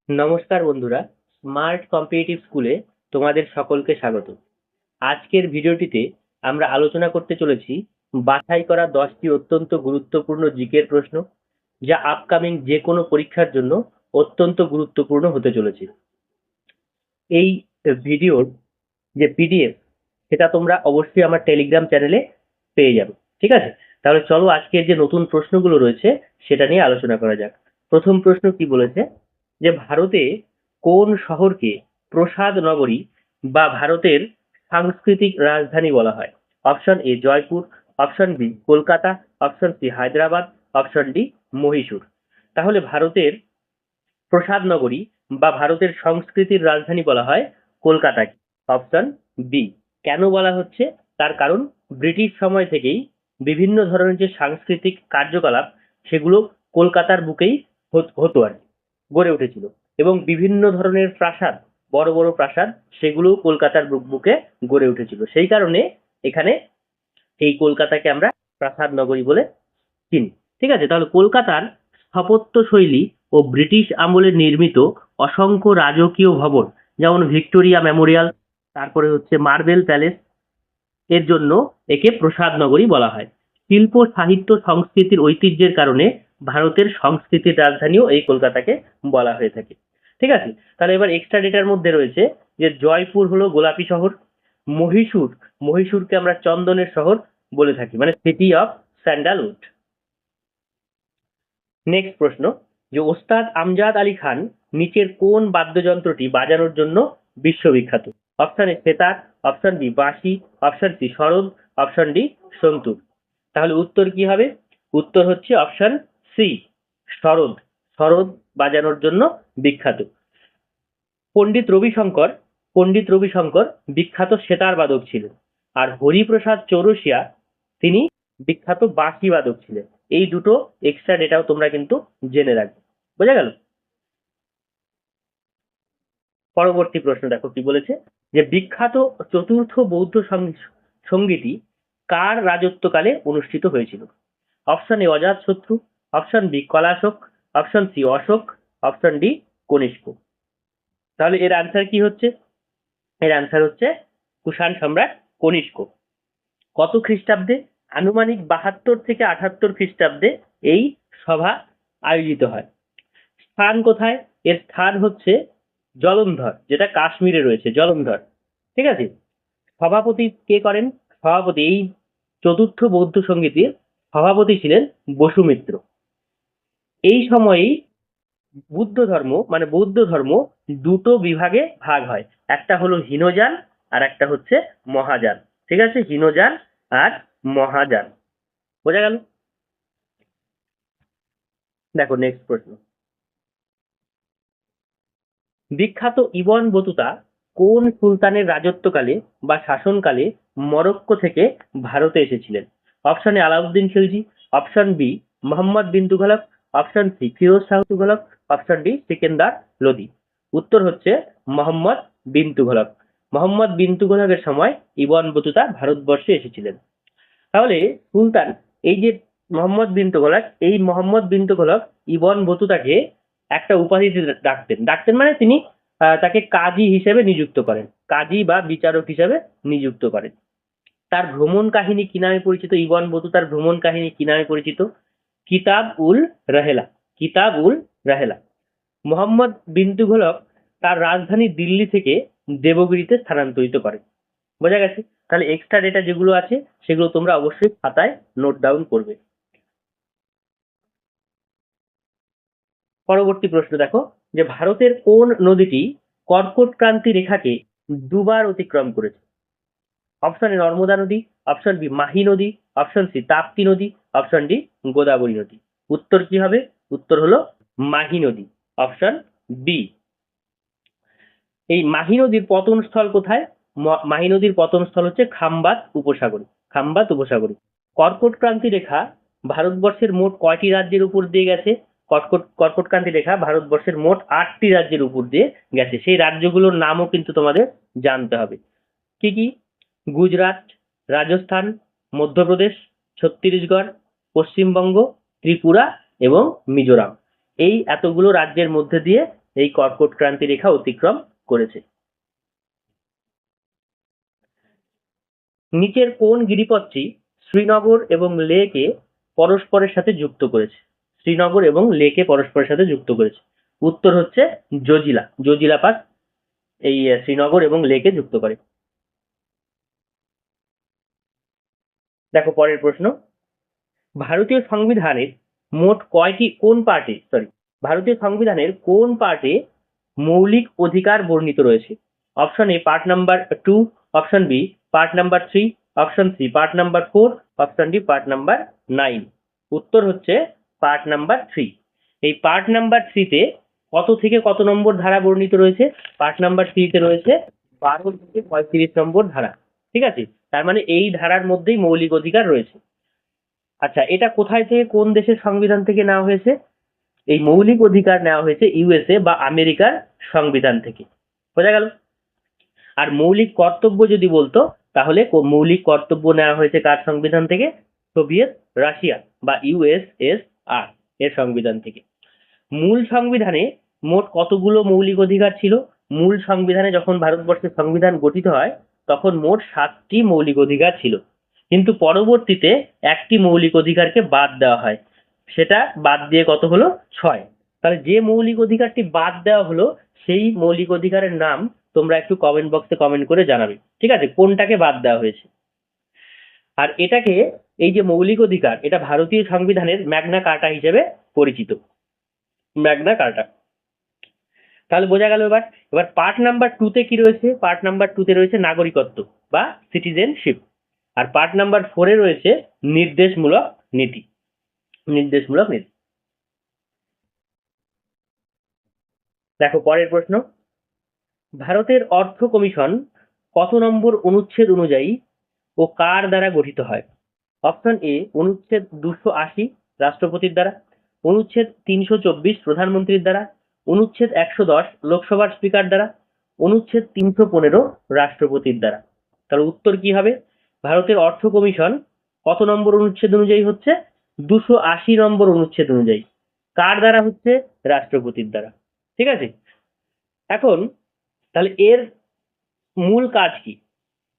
নমস্কার বন্ধুরা, smart competitive স্কুলে তোমাদের সকলকে স্বাগত। আজকের ভিডিওটিতে আমরা আলোচনা করতে চলেছি বাছাই করা 10টি অত্যন্ত গুরুত্বপূর্ণ জিকের প্রশ্ন, যা আপকামিং যে কোনো পরীক্ষার জন্য অত্যন্ত গুরুত্বপূর্ণ হতে চলেছে। এই ভিডিওর যে পিডিএফ, সেটা তোমরা অবশ্যই আমার টেলিগ্রাম চ্যানেলে পেয়ে যাবে। ঠিক আছে, তাহলে চলো আজকের যে নতুন প্রশ্নগুলো রয়েছে সেটা নিয়ে আলোচনা করা যাক। প্রথম প্রশ্ন কি বলেছে, যে ভারতে কোন শহরকে প্রসাদ নগরী বা ভারতের সাংস্কৃতিক রাজধানী বলা হয়? Option A Jaipur, option B Kolkata, option C Hyderabad, option D Mahishur. তাহলে ভারতের প্রসাদ নগরী বা ভারতের সংস্কৃতির রাজধানী বলা হয় কলকাতাকে। Option B. কেন বলা হচ্ছে? তার কারণ ব্রিটিশ সময় থেকেই বিভিন্ন ধরনের যে সাংস্কৃতিক কার্যকলাপ সেগুলো কলকাতার বুকেই হতো আর কি, গড়ে উঠেছিল। এবং বিভিন্ন ধরনের প্রাসাদ, বড় বড় প্রাসাদ, সেগুলো কলকাতার বুকে গড়ে উঠেছিল। সেই কারণে এখানে এই কলকাতাকে আমরা প্রাসাদ নগরী বলে চিনি। ঠিক আছে, তাহলে কলকাতার স্থাপত্য শৈলী ও ব্রিটিশ আমলে নির্মিত অসংখ্য রাজকীয় ভবন, যেমন ভিক্টোরিয়া মেমোরিয়াল, তারপরে হচ্ছে মার্বেল প্যালেস, এর জন্য একে প্রসাদ নগরী বলা হয়। শিল্প, সাহিত্য, সংস্কৃতির ঐতিহ্যের কারণে ভারতের সংস্কৃতির রাজধানীও এই কলকাতাকে বলা হয়ে থাকে। ঠিক আছে, তাহলে এবার এক্সট্রা ডেটার মধ্যে রয়েছে যে জয়পুর হলো গোলাপি শহর, মহীশূর, মহীশূরকে আমরা চন্দনের শহর বলে থাকি, মানে সিটি অফ স্যান্ডালউড। নেক্সট প্রশ্ন, যে ওস্তাদ আমজাদ আলী খান নিচের কোন বাদ্যযন্ত্রটি বাজানোর জন্য বিশ্ববিখ্যাত? Option A sitar, option B বাঁশি, option C sarod, option D santoor. তাহলে উত্তর কি হবে? উত্তর হচ্ছে অপশন সি সরোদ। সরোদ বাজানোর জন্য বিখ্যাত। পণ্ডিত রবিশঙ্কর বিখ্যাত সেতার বাদক ছিলেন, আর হরিপ্রসাদ চৌরসিয়া তিনি বিখ্যাত বাঁশি বাদক ছিলেন। এই দুটো এক্সট্রা ডেটাও তোমরা কিন্তু জেনে রাখবে। বোঝা গেল? পরবর্তী প্রশ্ন দেখো কি বলেছে, যে বিখ্যাত চতুর্থ বৌদ্ধ সঙ্গীতই কার রাজত্বকালে অনুষ্ঠিত হয়েছিল? Option A Ajatashatru, option B Kalashoka, option C Ashoka, option D Kanishka. তাহলে এর আনসার কি হচ্ছে? এর আনসার হচ্ছে কুষাণ সম্রাট কনিষ্ক। কত খ্রিস্টাব্দে? আনুমানিক 72 থেকে 78 খ্রিস্টাব্দে এই সভা আয়োজিত হয়। স্থান কোথায়? এর স্থান হচ্ছে জলন্ধর, যেটা কাশ্মীরে রয়েছে, জলন্ধর। ঠিক আছে, সভাপতি কে করেন? সভাপতি এই চতুর্থ বৌদ্ধ সঙ্গীতের সভাপতি ছিলেন বসুমিত্র। এই সময়েই বৌদ্ধ ধর্ম দুটো বিভাগে ভাগ হয়। একটা হলো হীনযান, আর একটা হচ্ছে মহাযান। ঠিক আছে, হীনযান আর মহাযান। বোঝা গেল? দেখো নেক্সট প্রশ্ন, বিখ্যাত ইবন বতুতা কোন সুলতানের রাজত্বকালে বা শাসনকালে মরক্কো থেকে ভারতে এসেছিলেন? Option A Alauddin Khilji, option B Mohammad bin Tughlaq, option C Firoz Shah Tughlaq, option D Sikandar Lodi. উত্তর হচ্ছে মোহাম্মদ বিন তুঘলক। মোহাম্মদ বিন তুঘলকের সময় ইবন বতুতা ভারতবর্ষে এসেছিলেন। তাহলে সুলতান, এই যে মোহাম্মদ বিন তুঘলক ইবন বতুতাকে একটা উপাধিতে ডাকতেন মানে তিনি তাকে কাজী হিসেবে নিযুক্ত করেন, কাজী বা বিচারক হিসেবে নিযুক্ত করেন। তার ভ্রমণ কাহিনী কি নামে পরিচিত? ইবন বতুতার ভ্রমণ কাহিনী কি নামে পরিচিত? কিতাব উল রাহেলা। কিতাব উল রাহেলা। মোহাম্মদ বিন তুঘলক তার রাজধানী দিল্লি থেকে দেবগিরিতে স্থানান্তরিত করেন। বোঝা গেছে? তাহলে এক্সট্রা ডেটা যেগুলো আছে সেগুলো তোমরা অবশ্যই খাতায় নোট ডাউন করবে। পরবর্তী প্রশ্ন দেখো, যে ভারতের কোন নদীটি কর্কট ক্রান্তি রেখাকে দুবার অতিক্রম করেছে? অপশন এ নর্মদা নদী, অপশন বি মাহি নদী, অপশন সি তাপ্তি নদী, অপশন ডি গোদাবরী নদী। উত্তর কি হবে? উত্তর হলো মাহি নদী, অপশন বি। এই মাহি নদীর পতন স্থল কোথায়? মাহি নদীর পতন স্থল হচ্ছে খাম্বাত উপসাগরে। খাম্বাত উপসাগরে। কর্কট ক্রান্তি রেখা ভারতবর্ষের মোট কয়টি রাজ্যের উপর দিয়ে গেছে? কর্কট ক্রান্তি রেখা ভারতবর্ষের মোট 8টি রাজ্যের উপর দিয়ে গেছে। সেই রাজ্যগুলোর নামও কিন্তু তোমাদের জানতে হবে। কি কি? গুজরাট, রাজস্থান, মধ্যপ্রদেশ, ছত্তিশগড়, পশ্চিমবঙ্গ, ত্রিপুরা এবং মিজোরাম। এই এতগুলো রাজ্যের মধ্যে দিয়ে এই কর্কট ক্রান্তি রেখা অতিক্রম করেছে। নিচের কোন গিরিপথটি শ্রীনগর এবং লেকে পরস্পরের সাথে যুক্ত করেছে? শ্রীনগর এবং লেকে পরস্পরের সাথে যুক্ত করেছে। উত্তর হচ্ছে জজিলা। জজিলা পাস এই শ্রীনগর এবং লেকে যুক্ত করে। দেখো পরের প্রশ্ন, ভারতীয় সংবিধানের মোট কয়টি ভারতীয় সংবিধানের কোন পার্টে মৌলিক অধিকার বর্ণিত রয়েছে? Option A part number 2, option B part number 3, option C part number 4, option D part number 9। উত্তর হচ্ছে পার্ট নাম্বার 3। এই পার্ট নাম্বার 3 তে কত থেকে কত নম্বর ধারা বর্ণিত রয়েছে? পার্ট নাম্বার 3 তে রয়েছে 12 থেকে 35 নম্বর ধারা। ঠিক আছে, তার মানে এই ধারার মধ্যেই মৌলিক অধিকার রয়েছে। আচ্ছা, এটা কোথায় থেকে, কোন দেশের সংবিধান থেকে নেওয়া হয়েছে? এই মৌলিক অধিকার নেওয়া হয়েছে ইউএসএ বা আমেরিকার সংবিধান থেকে। বোঝা গেল? আর মৌলিক কর্তব্য যদি বলতো, তাহলে মৌলিক কর্তব্য নেওয়া হয়েছে কার সংবিধান থেকে? সোভিয়েত রাশিয়া বা ইউএসএসআর এর সংবিধান থেকে। মূল সংবিধানে মোট কতগুলো মৌলিক অধিকার ছিল? মূল সংবিধানে যখন ভারতবর্ষের সংবিধান গঠিত হয় তখন মোট 7টি মৌলিক অধিকার ছিল, কিন্তু পরবর্তীতে একটি মৌলিক অধিকারকে বাদ দেওয়া হয়, সেটা বাদ দিয়ে কত হলো? 6। তাহলে যে মৌলিক অধিকারটি বাদ দেওয়া হলো সেই মৌলিক অধিকারের নাম তোমরা একটু কমেন্ট বক্সে কমেন্ট করে জানাবে, ঠিক আছে, কোনটাকে বাদ দেওয়া হয়েছে। আর এটাকে, এই যে মৌলিক অধিকার, এটা ভারতীয় সংবিধানের ম্যাগনা কার্টা হিসেবে পরিচিত। ম্যাগনা কার্টা। তাহলে বোঝা গেল। এবার এবার পার্ট নাম্বার 2 তে কি রয়েছে? পার্ট নাম্বার 2 তে রয়েছে নাগরিকত্ব বা সিটিজেনশিপ। আর পার্ট নাম্বার 4 এ রয়েছে নির্দেশমূলক নীতি। নির্দেশমূলক নীতি। দেখো পরের প্রশ্ন, ভারতের অর্থ কমিশন কত নম্বর অনুচ্ছেদ অনুযায়ী ও কার দ্বারা গঠিত হয়? অপশন এ অনুচ্ছেদ 280 রাষ্ট্রপতির দ্বারা, অনুচ্ছেদ 324 প্রধানমন্ত্রীর দ্বারা, অনুচ্ছেদ 110 লোকসভার স্পিকার দ্বারা, অনুচ্ছেদ 315 রাষ্ট্রপতির দ্বারা। তাহলে উত্তর কি হবে? ভারতের অর্থ কমিশন কত নম্বর অনুচ্ছেদ অনুযায়ী হচ্ছে? 280 নম্বর অনুচ্ছেদ অনুযায়ী। কার দ্বারা হচ্ছে? রাষ্ট্রপতির দ্বারা। ঠিক আছে, এখন তাহলে এর মূল কাজ কি?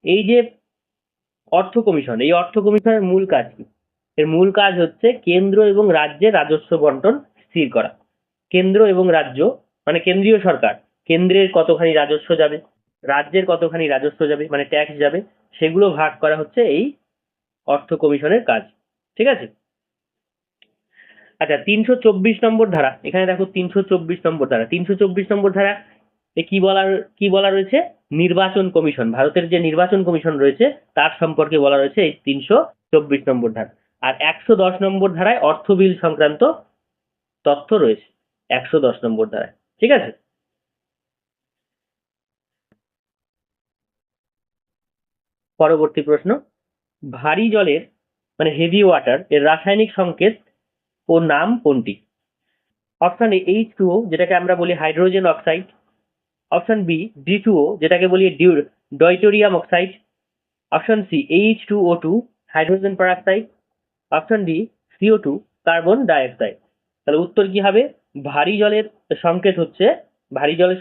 এই যে অর্থ কমিশন, এই অর্থ কমিশনের মূল কাজ কি? এর মূল কাজ হচ্ছে কেন্দ্র এবং রাজ্যের রাজস্ব বন্টন স্থির করা। কেন্দ্র এবং রাজ্য মানে কেন্দ্রীয় সরকার, কেন্দ্রের কতখানি রাজস্ব যাবে, রাজ্যের কতখানি রাজস্ব যাবে মানে ট্যাক্স যাবে, সেগুলো ভাগ করা হচ্ছে এই অর্থ কমিশনের কাজ। ঠিক আছে। আচ্ছা, 324 নম্বর ধারা, এখানে দেখো 324 নম্বর ধারা। 324 নম্বর ধারা এ কি বলা রয়েছে? নির্বাচন কমিশন, ভারতের যে নির্বাচন কমিশন রয়েছে তার সম্পর্কে বলা রয়েছে এই 324 নম্বর ধারা। আর 110 নম্বর ধারায় অর্থ বিল সংক্রান্ত তথ্য রয়েছে 110 নম্বর ধারায়। ঠিক আছে। পরবর্তী প্রশ্ন, ভারী জলের মানে হেভি ওয়াটার এর রাসায়নিক সংকেত ও নাম কোনটি? অপশন এ H2O, যেটাকে আমরা বলি hydrogen oxide. Option B D2O, যেটাকে বলি deuterium oxide. Option C H2O2 hydrogen peroxide. Option D CO2 carbon dioxide. তাহলে উত্তর কি হবে? ভারী জলের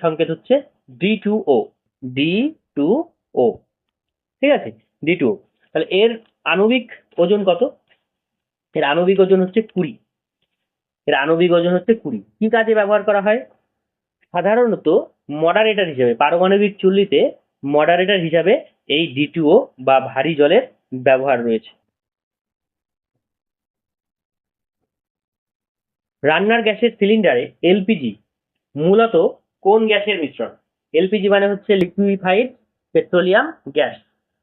সংকেত হচ্ছে D2O। D2O। ঠিক আছে, D2O। তাহলে এর আণবিক ওজন কত? এর আণবিক ওজন হচ্ছে 20। এর আণবিক ওজন হচ্ছে 20। কি কাজে ব্যবহার করা হয়? সাধারণত মডারেটর হিসেবে, পারমাণবিক চুল্লিতে মডারেটর হিসাবে এই D2O বা ভারী জলের ব্যবহার রয়েছে। রান্নার গ্যাসের সিলিন্ডারে এলপিজি মূলত কোন গ্যাসের মিশ্রণ? এলপিজি মানে হচ্ছে liquefied petroleum gas.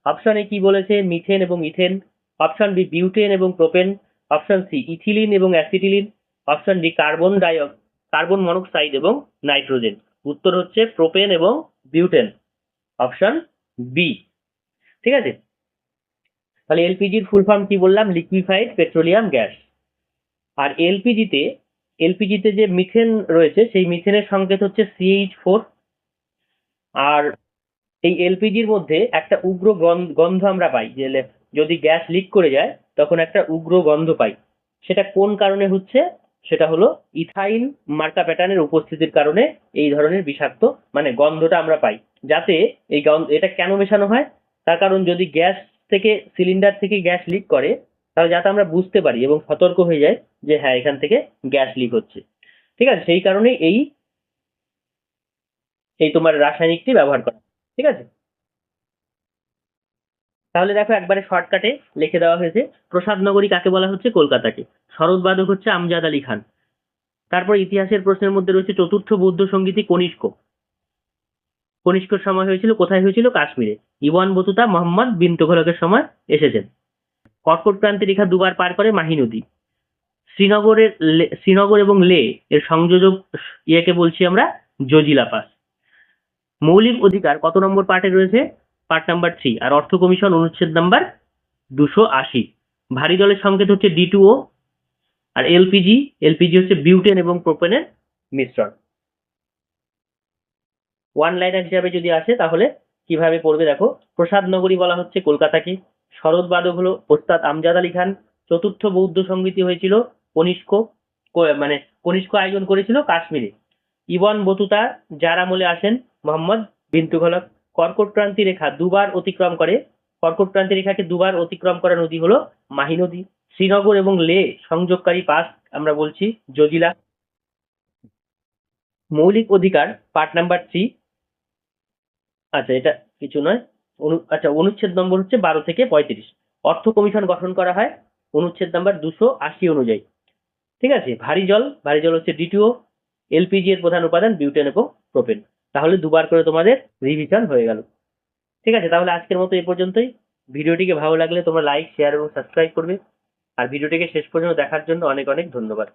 Option A কি বলেছে? মিথেন এবং ইথেন। অপশন বি বিউটেন এবং প্রোপেন। অপশন সি ইথিলিন এবং acetylene. Option D carbon monoxide এবং নাইট্রোজেন। উত্তর হচ্ছে প্রোপেন এবং বিউটেন। Option B. ঠিক আছে। তাহলে এলপিজির ফুল ফর্ম কি বললাম? Liquefied petroleum gas. আর এলপিজিতে যে মিথেন রয়েছে সেই মিথেনের সংকেত হচ্ছে CH4। আর এই এলপিজির মধ্যে একটা উগ্র গন্ধ আমরা পাই, যে যদি গ্যাস লিক করে যায় তখন একটা উগ্র গন্ধ পাই। সেটা কোন কারণে হচ্ছে? সেটা হলো ইথাইল মার্কা প্যাটার্নের উপস্থিতির কারণে এই ধরনের বিষাক্ত মানে গন্ধটা আমরা পাই। যাতে এই গন্ধ, এটা কেন মেশানো হয়, তার কারণ যদি গ্যাস থেকে, সিলিন্ডার থেকে গ্যাস লিক করে, তাহলে যাতে আমরা বুঝতে পারি এবং সতর্ক হয়ে যাই যে হ্যাঁ এখান থেকে গ্যাস লিক হচ্ছে। ঠিক আছে, সেই কারণে এই এই তোমার রাসায়নিকটি ব্যবহার করা। ঠিক আছে, তাহলে দেখো একবারে শর্টকাটে লিখে দেওয়া হয়েছে। প্রসাদ নগরী কাকে বলা হচ্ছে? কলকাতাকে। শরৎবাদক হচ্ছে আমজাদ আলী খান। তারপর ইতিহাসের প্রশ্নের মধ্যে রয়েছে চতুর্থ বৌদ্ধ সঙ্গীতি কনিষ্ক। কনিষ্কর সময় হয়েছিল, কোথায় হয়েছিল? কাশ্মীরে। ইওয়ান বতুতা মোহাম্মদ বিন তুঘলকের সময় এসেছেন। কর্কট ক্রান্তি রেখা দুবার পার করে মাহি নদী। শ্রীনগর এবং লে এর সংযোজক ইয়েকে বলছি আমরা জজিলা পাস। মৌলিক অধিকার কত নম্বর পার্টে রয়েছে? Part number 3। আর অর্থ কমিশন অনুচ্ছেদ নাম্বার 280। ভারী জলের সংকেত হচ্ছে D2O। আর এলপিজি হচ্ছে বিউটেন এবং প্রোপেনের মিশ্রণ। ওয়ান লাইনার হিসাবে যদি আসে তাহলে কিভাবে পড়বে দেখো। প্রসাদ নগরী বলা হচ্ছে কলকাতাকে। শরৎবাদক হলো ওস্তাদ আমজাদ আলী খান। চতুর্থ বৌদ্ধ সঙ্গীতি হয়েছিল কনিষ্ক, মানে কনিষ্ক আয়োজন করেছিল কাশ্মীরে। ইবন বতুতা যার আমলে আসেন মোহাম্মদ বিন তুঘলক। কর্কট ক্রান্তি রেখা দুবার অতিক্রম করে, কর্কট ক্রান্তি রেখাকে দুবার অতিক্রম করা নদী হলো মাহি নদী। শ্রীনগর এবং লে সংযোগকারী পাস আমরা বলছি জজিলা। মৌলিক অধিকার পার্ট নাম্বার 3। আচ্ছা, এটা কিছু নয়। আচ্ছা, অনুচ্ছেদ নম্বর হচ্ছে 12 থেকে 35। অর্থ কমিশন গঠন করা হয় অনুচ্ছেদ নাম্বার 280 অনুযায়ী। ঠিক আছে, ভারী জল হচ্ছে D2O। এলপিজি এর প্রধান উপাদান বিউটেন এবং প্রোপেন। তাহলে দুবার করে তোমাদের রিভিশন হয়ে গেল। ঠিক আছে, তাহলে আজকের মতো এই পর্যন্তই। ভিডিওটিকে ভালো লাগলে তোমরা লাইক, শেয়ার এবং সাবস্ক্রাইব করবে। আর ভিডিওটিকে শেষ পর্যন্ত দেখার জন্য অনেক অনেক ধন্যবাদ।